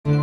Whatever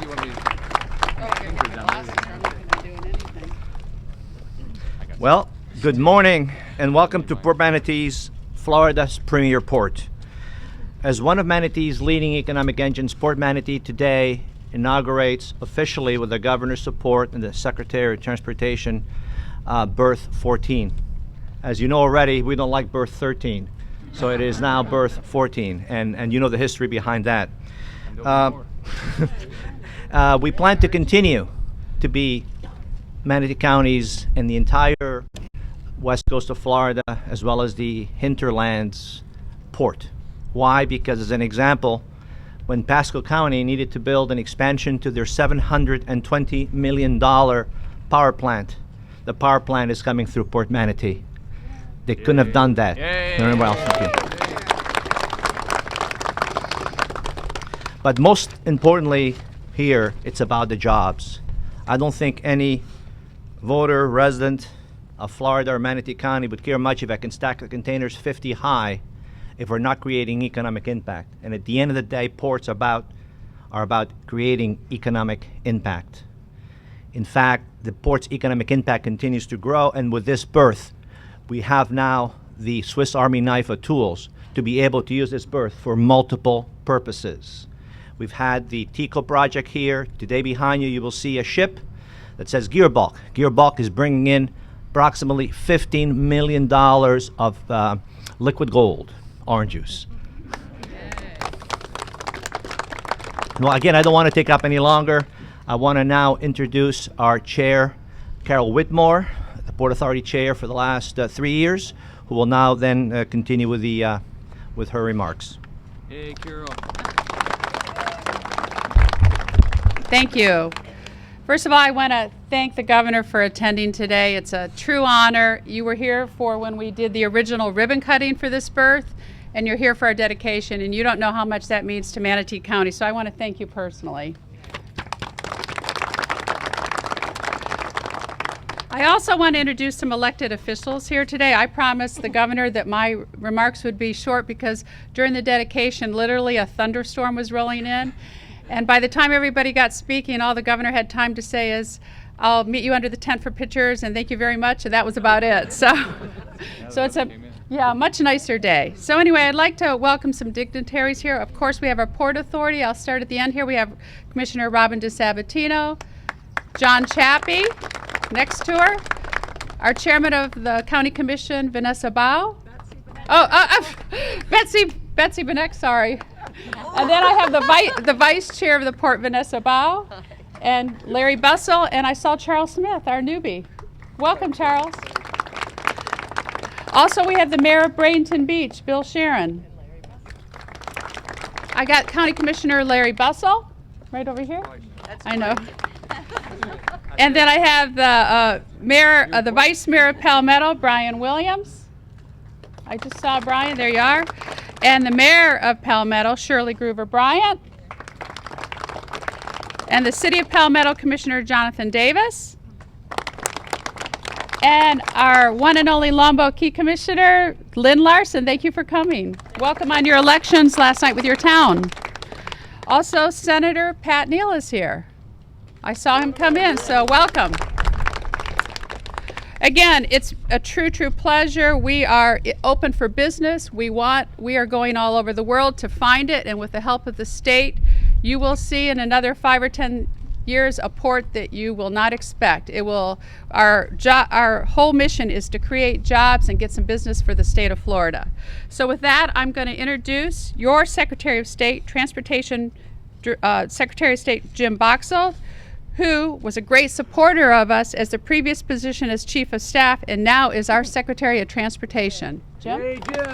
you want me to do. Well, good morning and welcome to Port Manatee's, Florida's premier port. As one of Manatee's leading economic engines, Port Manatee today inaugurates officially, with the governor's support and the Secretary of Transportation, Berth 14. As you know already, we don't like Berth 13, so it is now Berth 14, and you know the history behind that. We plan to continue to be Manatee County's and the entire west coast of Florida, as well as the hinterlands port. Why? Because, as an example, when Pasco County needed to build an expansion to their $720 million power plant, the power plant is coming through Port Manatee. They couldn't have done that anywhere else. But most importantly here, it's about the jobs. I don't think any voter, resident of Florida or Manatee County would care much if I can stack the containers 50 high if we're not creating economic impact. And at the end of the day, ports are about creating economic impact. In fact, the port's economic impact continues to grow, and with this berth, we have now the Swiss Army knife of tools to be able to use this berth for multiple purposes. We've had the TICO project here. Today behind you, you will see a ship that says Gearbulk. Gearbulk is bringing in approximately $15 million of liquid gold, orange juice. Well, again, I don't want to take up any longer. I want to now introduce our chair, Carol Whitmore, the Port Authority chair for the last 3 years, who will now then continue with her remarks. Hey, Carol. Thank you. First of all, I want to thank the governor for attending today. It's a true honor. You were here for when we did the original ribbon cutting for this berth, and you're here for our dedication, and you don't know how much that means to Manatee County, so I want to thank you personally. I also want to introduce some elected officials here today. I promised the governor that my remarks would be short because during the dedication, literally a thunderstorm was rolling in. And by the time everybody got speaking, all the governor had time to say is, I'll meet you under the tent for pictures and thank you very much, and that was about it. So it's a much nicer day. So anyway, I'd like to welcome some dignitaries here. Of course, we have our Port Authority. I'll start at the end here. We have Commissioner Robin DeSabatino, John Chappie next to her, our chairman of the County Commission, Vanessa Bao. Betsy Benek, sorry. And then I have the vice chair of the port, Vanessa Bao, and Larry Bussell, and I saw Charles Smith, our newbie. Welcome, Charles. Also, we have the Mayor of Bradenton Beach, Bill Sharon. I got County Commissioner Larry Bussell, right over here. I know. And then I have the Vice Mayor of Palmetto, Brian Williams. I just saw Brian, there you are. And the Mayor of Palmetto, Shirley Groover Bryant. And the City of Palmetto Commissioner Jonathan Davis. And our one and only Lombo Key Commissioner, Lynn Larson. Thank you for coming. Welcome on your elections last night with your town. Also, Senator Pat Neal is here. I saw him come in, so welcome. Again, it's a true pleasure. We are open for business. We are going all over the world to find it, and with the help of the state, you will see in another 5 or 10 years a port that you will not expect. Our whole mission is to create jobs and get some business for the state of Florida. So with that, I'm going to introduce your Secretary of State, Transportation Secretary of State Jim Boxell, who was a great supporter of us as the previous position as Chief of Staff and now is our Secretary of Transportation. Jim? Hey, Jim.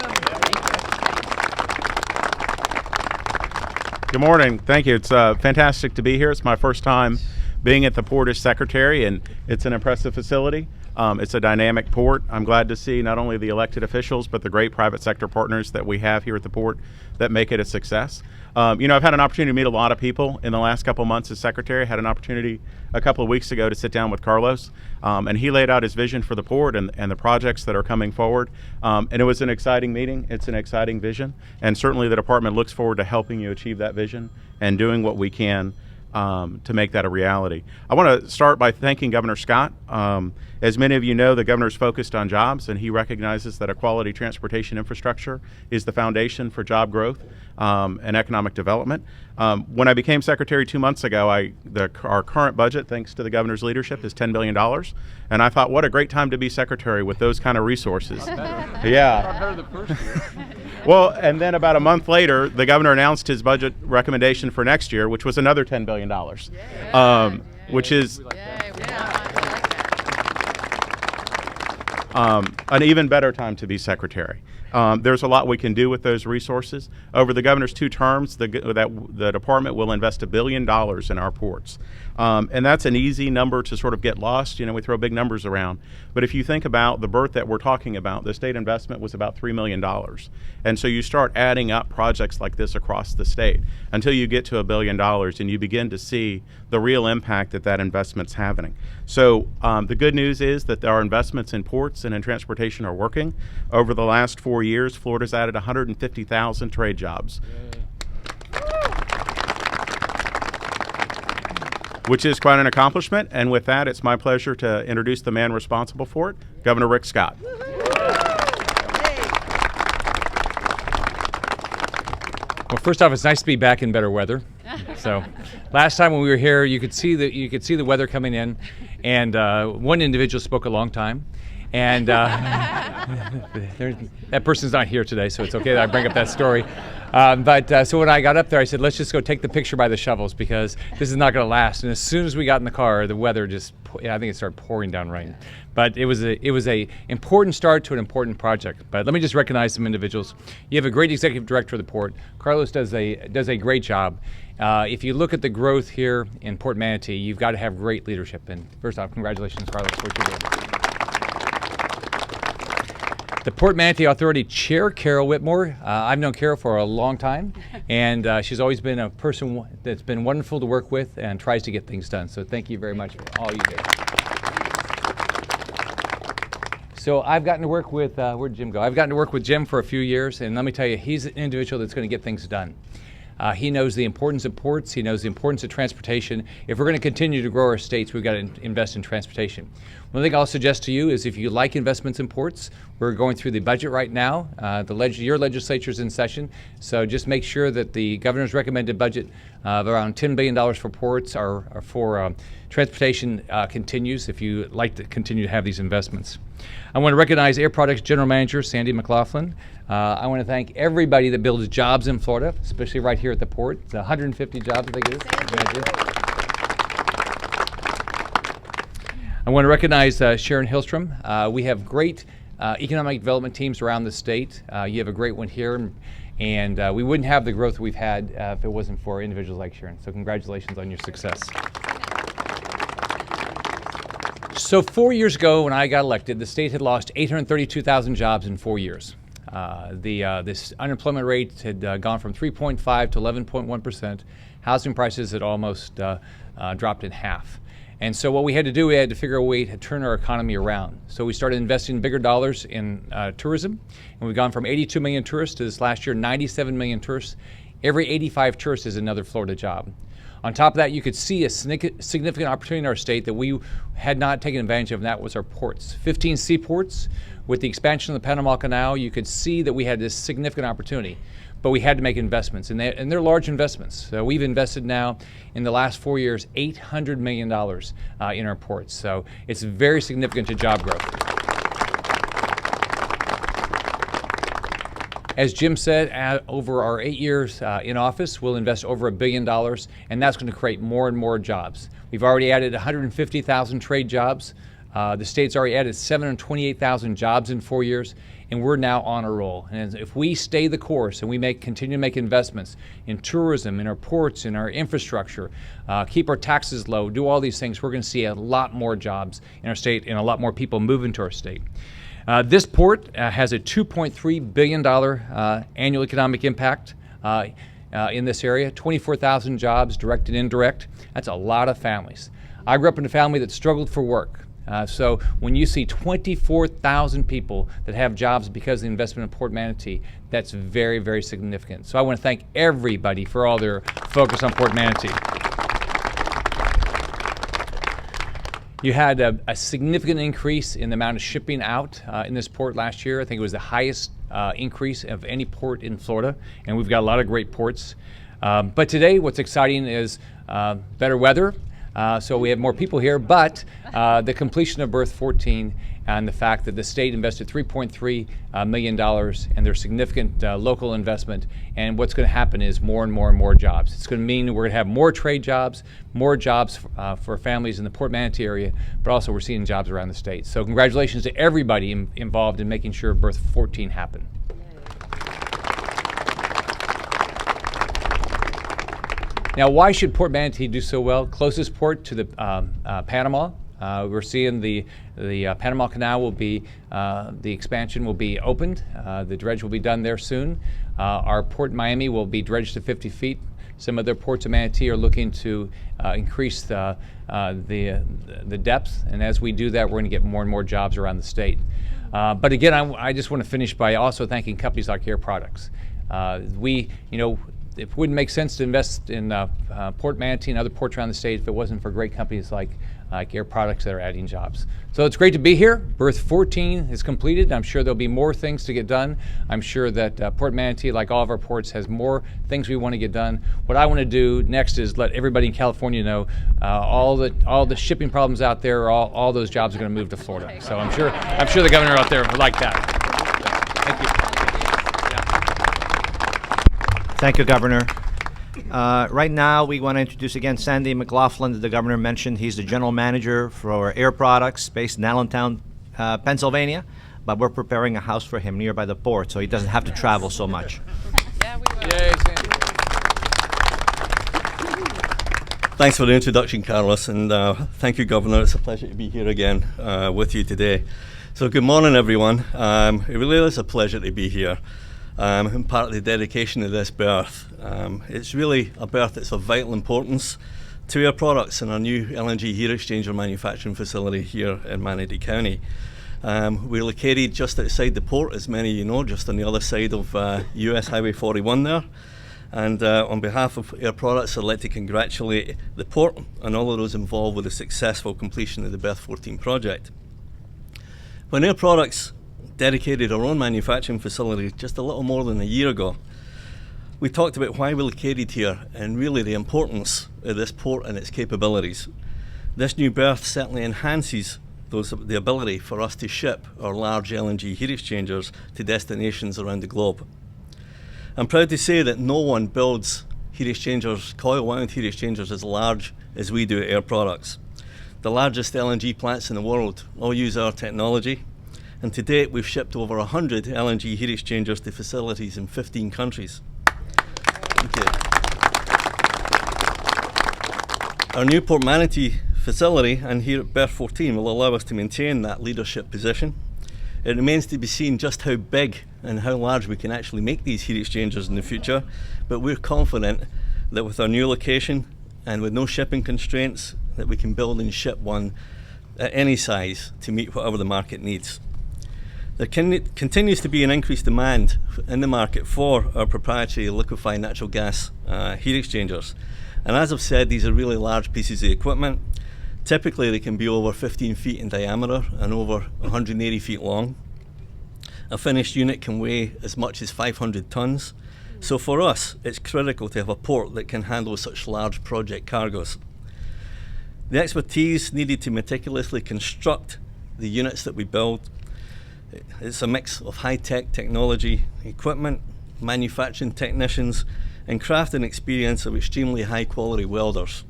Good morning. Thank you. It's fantastic to be here. It's my first time being at the port as secretary, and it's an impressive facility. It's a dynamic port. I'm glad to see not only the elected officials, but the great private sector partners that we have here at the port that make it a success. I've had an opportunity to meet a lot of people in the last couple of months as secretary. I had an opportunity a couple of weeks ago to sit down with Carlos, and he laid out his vision for the port and the projects that are coming forward. And it was an exciting meeting. It's an exciting vision, and certainly the department looks forward to helping you achieve that vision and doing what we can to make that a reality. I want to start by thanking Governor Scott. As many of you know, the governor's focused on jobs, and he recognizes that a quality transportation infrastructure is the foundation for job growth and economic development. When I became secretary 2 months ago, our current budget, thanks to the governor's leadership, is $10 billion. And I thought, what a great time to be secretary with those kind of resources. Yeah. Better than first year. Well, and then about a month later, the governor announced his budget recommendation for next year, which was another $10 billion, which is an even better time to be secretary. There's a lot we can do with those resources. Over the governor's 2 terms, the department will invest $1 billion in our ports. And that's an easy number to sort of get lost. We throw big numbers around. But if you think about the berth that we're talking about, the state investment was about $3 million. And so you start adding up projects like this across the state until you get to $1 billion, and you begin to see the real impact that investment's having. So the good news is that our investments in ports and in transportation are working. Over the last 4 years, Florida's added 150,000 trade jobs. Which is quite an accomplishment. And with that, it's my pleasure to introduce the man responsible for it, Governor Rick Scott. Well, first off, it's nice to be back in better weather. So, last time when we were here, you could see the weather coming in, and one individual spoke a long time, and that person's not here today, so it's okay that I bring up that story. So when I got up there, I said, let's just go take the picture by the shovels because this is not going to last. And as soon as we got in the car, the weather I think it started pouring down rain. But it was a important start to an important project. But let me just recognize some individuals. You have a great executive director of the port. Carlos does a great job. If you look at the growth here in Port Manatee, you've got to have great leadership. And first off, congratulations, Carlos, for what you're doing. The Port Manatee Authority Chair, Carol Whitmore. I've known Carol for a long time, and she's always been a person that's been wonderful to work with and tries to get things done. So thank you very much for all you do. So I've gotten to work with, where'd Jim go? I've gotten to work with Jim for a few years, and let me tell you, he's an individual that's going to get things done. He knows the importance of ports. He knows the importance of transportation. If we're going to continue to grow our states, we've got to invest in transportation. One thing I'll suggest to you is if you like investments in ports, we're going through the budget right now. Your legislature's in session, so just make sure that the governor's recommended budget of around $10 billion for ports or for transportation continues if you like to continue to have these investments. I want to recognize Air Products General Manager Sandy McLaughlin. I want to thank everybody that builds jobs in Florida, especially right here at the port. It's 150 jobs, I think it is. I want to recognize Sharon Hillstrom. We have great economic development teams around the state. You have a great one here, and we wouldn't have the growth we've had if it wasn't for individuals like Sharon. So congratulations on your success. So 4 years ago when I got elected, the state had lost 832,000 jobs in 4 years. This unemployment rate had gone from 3.5 to 11.1%. Housing prices had almost dropped in half. And so what we had to do, we had to figure out a way to turn our economy around. So we started investing bigger dollars in tourism, and we've gone from 82 million tourists to this last year, 97 million tourists. Every 85 tourists is another Florida job. On top of that, you could see a significant opportunity in our state that we had not taken advantage of, and that was our ports. 15 seaports. With the expansion of the Panama Canal, you could see that we had this significant opportunity. But we had to make investments, and they're large investments. So we've invested now in the last 4 years $800 million in our ports. So it's very significant to job growth. As Jim said, over our 8 years in office, we'll invest over $1 billion, and that's going to create more and more jobs. We've already added 150,000 trade jobs. The state's already added 728,000 jobs in 4 years, and we're now on a roll. And if we stay the course and we continue to make investments in tourism, in our ports, in our infrastructure, keep our taxes low, do all these things, we're going to see a lot more jobs in our state and a lot more people move into our state. This port has a $2.3 billion annual economic impact in this area, 24,000 jobs, direct and indirect. That's a lot of families. I grew up in a family that struggled for work. So when you see 24,000 people that have jobs because of the investment in Port Manatee, that's very, very significant. So I want to thank everybody for all their focus on Port Manatee. You had a significant increase in the amount of shipping out in this port last year. I think it was the highest increase of any port in Florida, and we've got a lot of great ports. But today, what's exciting is better weather. So we have more people here, but the completion of Berth 14 and the fact that the state invested $3.3 million and there's significant local investment, and what's going to happen is more and more and more jobs. It's going to mean we're going to have more trade jobs, more jobs for families in the Port Manatee area, but also we're seeing jobs around the state. So congratulations to everybody involved in making sure Berth 14 happened. Now, why should Port Manatee do so well? Closest port to the Panama. We're seeing the Panama Canal will be, the expansion will be opened. The dredge will be done there soon. Our port in Miami will be dredged to 50 feet. Some other ports of Manatee are looking to increase the depth, and as we do that, we're going to get more and more jobs around the state. But again, I just want to finish by also thanking companies like Air Products. It wouldn't make sense to invest in Port Manatee and other ports around the state if it wasn't for great companies like Air Products that are adding jobs. So it's great to be here. Berth 14 is completed. I'm sure there'll be more things to get done. I'm sure that Port Manatee, like all of our ports, has more things we want to get done. What I want to do next is let everybody in California know all the shipping problems out there, all those jobs are going to move to Florida. So I'm sure the governor out there would like that. Thank you. Thank you, Governor. Right now, we want to introduce again Sandy McLaughlin, that the governor mentioned. He's the general manager for Air Products, based in Allentown, Pennsylvania. But we're preparing a house for him nearby the port, so he doesn't have to travel so much. Yeah, we will. Yay, Sandy. Thanks for the introduction, Carlos, and thank you, Governor. It's a pleasure to be here again with you today. So good morning, everyone. It really is a pleasure to be here. I'm part of the dedication of this berth. It's really a berth that's of vital importance to Air Products and our new LNG heat exchanger manufacturing facility here in Manatee County. We're located just outside the port, as many of you know, just on the other side of US Highway 41 there. And on behalf of Air Products, I'd like to congratulate the port and all of those involved with the successful completion of the Berth 14 project. When Air Products dedicated our own manufacturing facility just a little more than a year ago, we talked about why we located here and really the importance of this port and its capabilities. This new berth certainly enhances the ability for us to ship our large LNG heat exchangers to destinations around the globe. I'm proud to say that no one builds heat exchangers, coil wound heat exchangers as large as we do at Air Products. the largest LNG plants in the world, all use our technology. And to date, we've shipped over 100 LNG heat exchangers to facilities in 15 countries. Thank you. Our new Port Manatee facility and here at Berth 14 will allow us to maintain that leadership position. It remains to be seen just how big and how large we can actually make these heat exchangers in the future, but we're confident that with our new location and with no shipping constraints, that we can build and ship one at any size to meet whatever the market needs. There continues to be an increased demand in the market for our proprietary liquefied natural gas heat exchangers. And as I've said, these are really large pieces of equipment. Typically, they can be over 15 feet in diameter and over 180 feet long. A finished unit can weigh as much as 500 tons. So for us, it's critical to have a port that can handle such large project cargoes. The expertise needed to meticulously construct the units that we build, it's a mix of high-tech technology, equipment, manufacturing technicians, and craft and experience of extremely high-quality welders.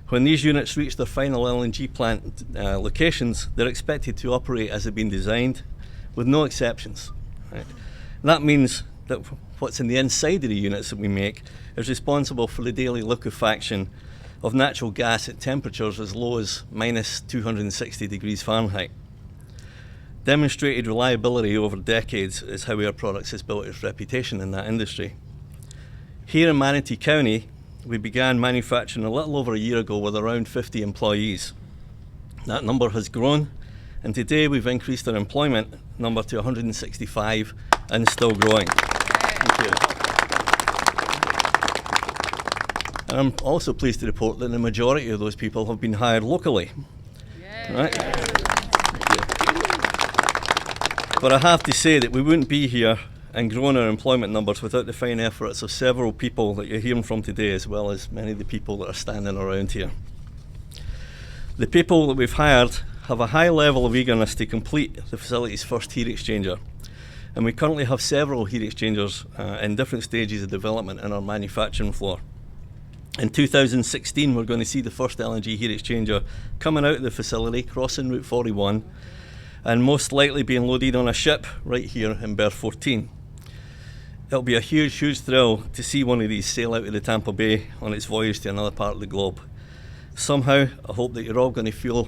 When these units reach their final LNG plant locations, they're expected to operate as they've been designed, with no exceptions. Right? That means that what's in the inside of the units that we make is responsible for the daily liquefaction of natural gas at temperatures as low as minus 260 degrees Fahrenheit. Demonstrated reliability over decades is how our products has built its reputation in that industry. Here in Manatee County, we began manufacturing a little over a year ago with around 50 employees. That number has grown, and today we've increased our employment number to 165 and still growing. Thank you. And I'm also pleased to report that the majority of those people have been hired locally. Right? But I have to say that we wouldn't be here and growing our employment numbers without the fine efforts of several people that you're hearing from today, as well as many of the people that are standing around here. The people that we've hired have a high level of eagerness to complete the facility's first heat exchanger. And we currently have several heat exchangers in different stages of development in our manufacturing floor. In 2016, we're going to see the first LNG heat exchanger coming out of the facility, crossing Route 41, and most likely being loaded on a ship right here in Berth 14. It'll be a huge, huge thrill to see one of these sail out of the Tampa Bay on its voyage to another part of the globe. Somehow, I hope that you're all going to feel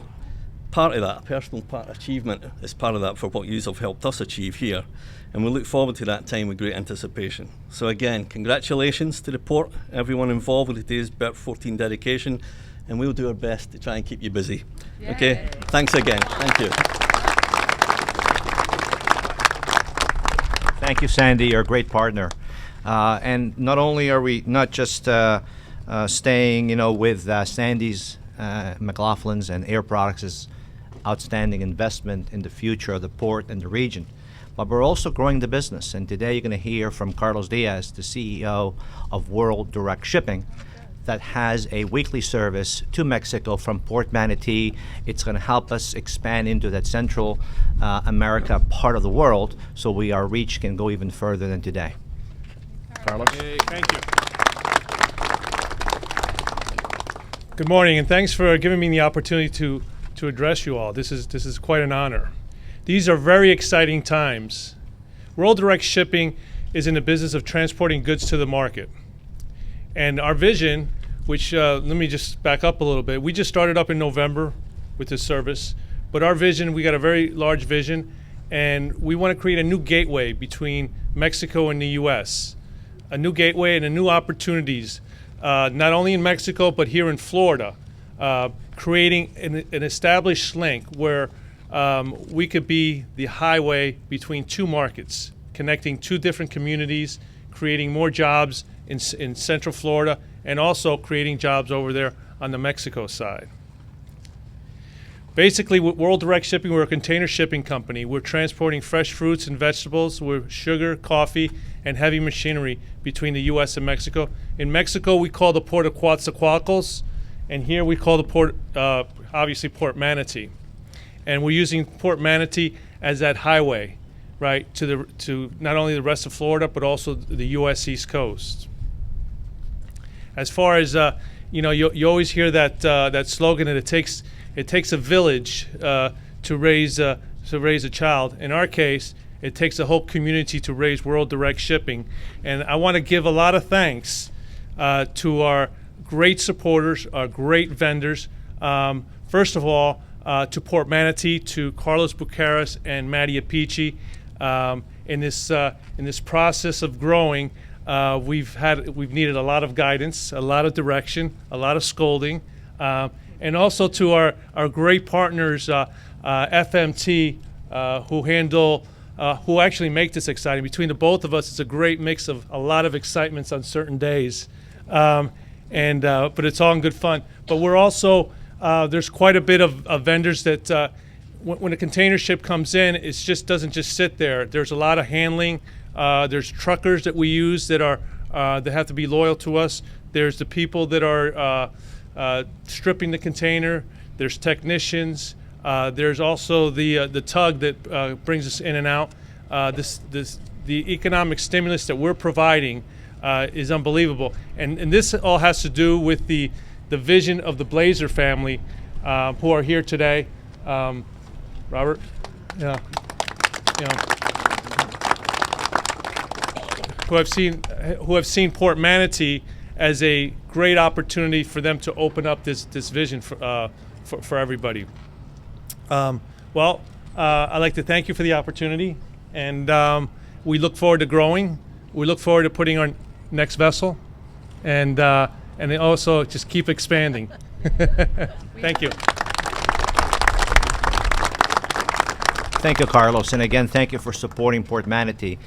part of that, a personal achievement as part of that for what you have helped us achieve here. And we look forward to that time with great anticipation. So again, congratulations to the port, everyone involved with today's Berth 14 dedication, and we'll do our best to try and keep you busy. Yay. Okay, thanks again. Thank you. Thank you, Sandy. You're a great partner. And not only are we not just staying, with Sandy's, McLaughlin's, and Air Products' outstanding investment in the future of the port and the region, but we're also growing the business. And today you're going to hear from Carlos Diaz, the CEO of World Direct Shipping, that has a weekly service to Mexico from Port Manatee. It's going to help us expand into that Central America part of the world, so our reach can go even further than today. Carlos? Hey, thank you. Good morning, and thanks for giving me the opportunity to address you all. This is quite an honor. These are very exciting times. World Direct Shipping is in the business of transporting goods to the market. And our vision, which let me just back up a little bit. We just started up in November with this service, but our vision, we got a very large vision, and we want to create a new gateway between Mexico and the U.S., a new gateway and a new opportunities, not only in Mexico, but here in Florida, creating an established link where we could be the highway between two markets, connecting two different communities, creating more jobs in Central Florida, and also creating jobs over there on the Mexico side. Basically, with World Direct Shipping, we're a container shipping company. We're transporting fresh fruits and vegetables, we're sugar, coffee, and heavy machinery between the U.S. and Mexico. In Mexico, we call the port of Coatzacoalcos, and here we call the port, obviously, Port Manatee. And we're using Port Manatee as that highway, right, to not only the rest of Florida, but also the U.S. East Coast. As far as, you always hear that slogan that it takes it takes a village to raise a child. In our case, it takes a whole community to raise World Direct Shipping. And I want to give a lot of thanks to our great supporters, our great vendors. First of all, to Port Manatee, to Carlos Bucaras and Maddie Apici. In this process of growing, we've needed a lot of guidance, a lot of direction, a lot of scolding, and also to our great partners, FMT, who actually make this exciting. Between the both of us, it's a great mix of a lot of excitements on certain days, but it's all in good fun. But we're also there's quite a bit of vendors that when a container ship comes in, it just doesn't just sit there. There's a lot of handling. There's truckers that we use that have to be loyal to us. There's the people that are stripping the container. There's technicians. There's also the tug that brings us in and out. The economic stimulus that we're providing is unbelievable, and this all has to do with the vision of the Blazer family, who are here today. Robert, who have seen Port Manatee as a great opportunity for them to open up this vision for everybody. I'd like to thank you for the opportunity, and we look forward to growing. We look forward to putting our next vessel, and then also just keep expanding. Thank you. Thank you, Carlos. And again, thank you for supporting Port Manatee.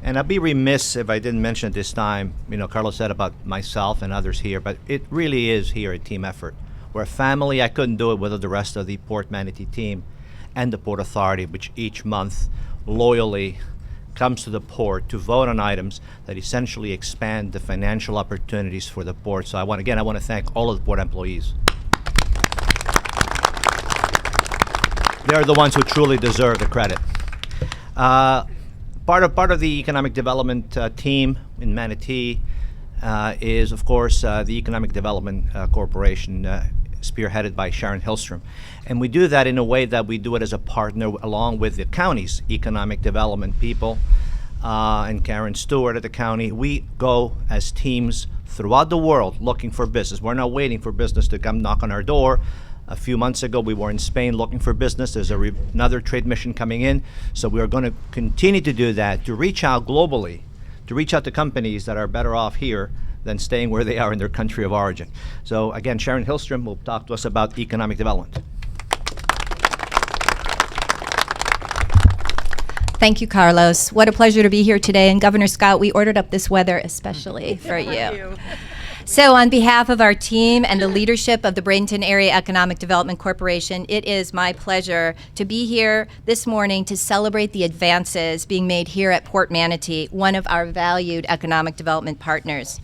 And I'd be remiss if I didn't mention at this time, Carlos said about myself and others here, but it really is here a team effort. We're a family. I couldn't do it without the rest of the Port Manatee team and the Port Authority, which each month loyally comes to the port to vote on items that essentially expand the financial opportunities for the port. So I want to thank all of the port employees. They're the ones who truly deserve the credit. Part of the economic development team in Manatee is, of course, the Economic Development Corporation, spearheaded by Sharon Hillstrom. And we do that in a way that we do it as a partner along with the county's economic development people and Karen Stewart at the county. We go as teams throughout the world looking for business. We're not waiting for business to come knock on our door. A few months ago, we were in Spain looking for business. There's another trade mission coming in. So we are going to continue to do that, to reach out globally, to reach out to companies that are better off here than staying where they are in their country of origin. So again, Sharon Hillstrom will talk to us about economic development. Thank you, Carlos. What a pleasure to be here today. And Governor Scott, we ordered up this weather especially for you. So on behalf of our team and the leadership of the Bradenton Area Economic Development Corporation, it is my pleasure to be here this morning to celebrate the advances being made here at Port Manatee, one of our valued economic development partners.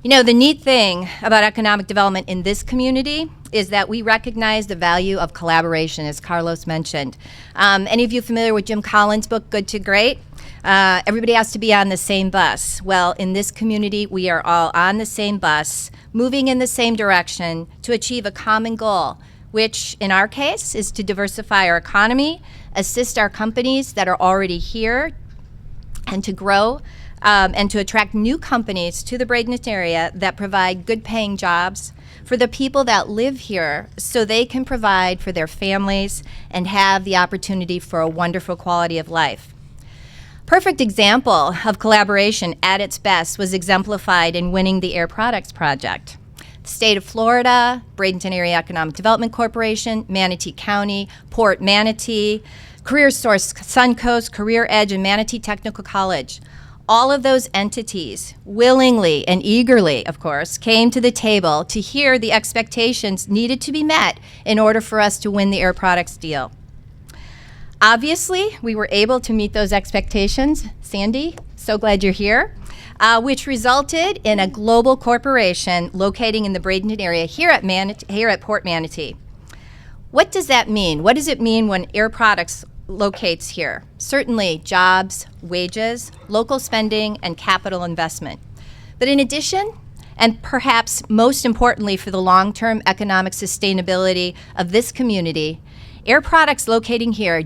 The neat thing about economic development in this community is that we recognize the value of collaboration, as Carlos mentioned. Any of you familiar with Jim Collins' book, Good to Great? Everybody has to be on the same bus. Well, in this community, we are all on the same bus, moving in the same direction to achieve a common goal, which in our case is to diversify our economy, assist our companies that are already here, and to grow and to attract new companies to the Bradenton area that provide good paying jobs for the people that live here so they can provide for their families and have the opportunity for a wonderful quality of life. Perfect example of collaboration at its best was exemplified in winning the Air Products Project. The state of Florida, Bradenton Area Economic Development Corporation, Manatee County, Port Manatee, Career Source Suncoast, Career Edge, and Manatee Technical College. All of those entities willingly and eagerly, of course, came to the table to hear the expectations needed to be met in order for us to win the Air Products deal. Obviously, we were able to meet those expectations. Sandy, so glad you're here, which resulted in a global corporation locating in the Bradenton area here at Port Manatee. What does that mean? What does it mean when Air Products locates here? Certainly jobs, wages, local spending, and capital investment. But in addition, and perhaps most importantly for the long-term economic sustainability of this community, Air Products locating here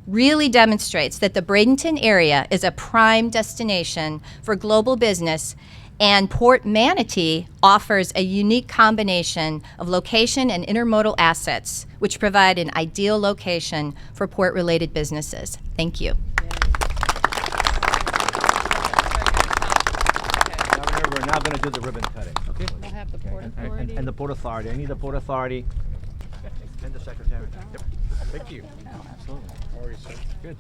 really demonstrates that the Bradenton area is a prime destination for global business, and Port Manatee offers a unique combination of location and intermodal assets, which provide an ideal location for port-related businesses. Thank you. Governor, we're now going to do the ribbon cutting. Okay. We'll have the Port Authority. And the Port Authority. I need the Port Authority and the Secretary. Yep. Thank you. Absolutely. How are you, sir? Good.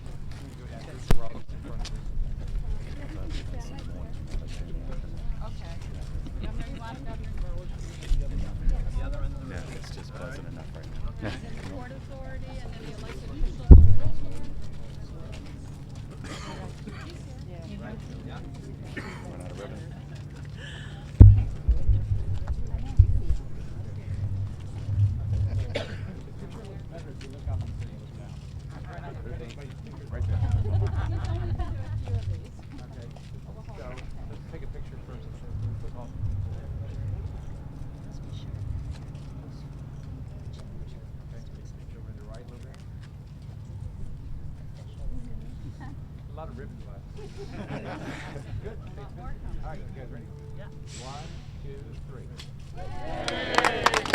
Yeah, it's just buzzing enough right now. Port Authority and then the elected officials. Run out of ribbon. Right there. So let's take a picture first. A lot of ribbons left. Good. All right, you guys ready? Yeah. 1, 2, 3.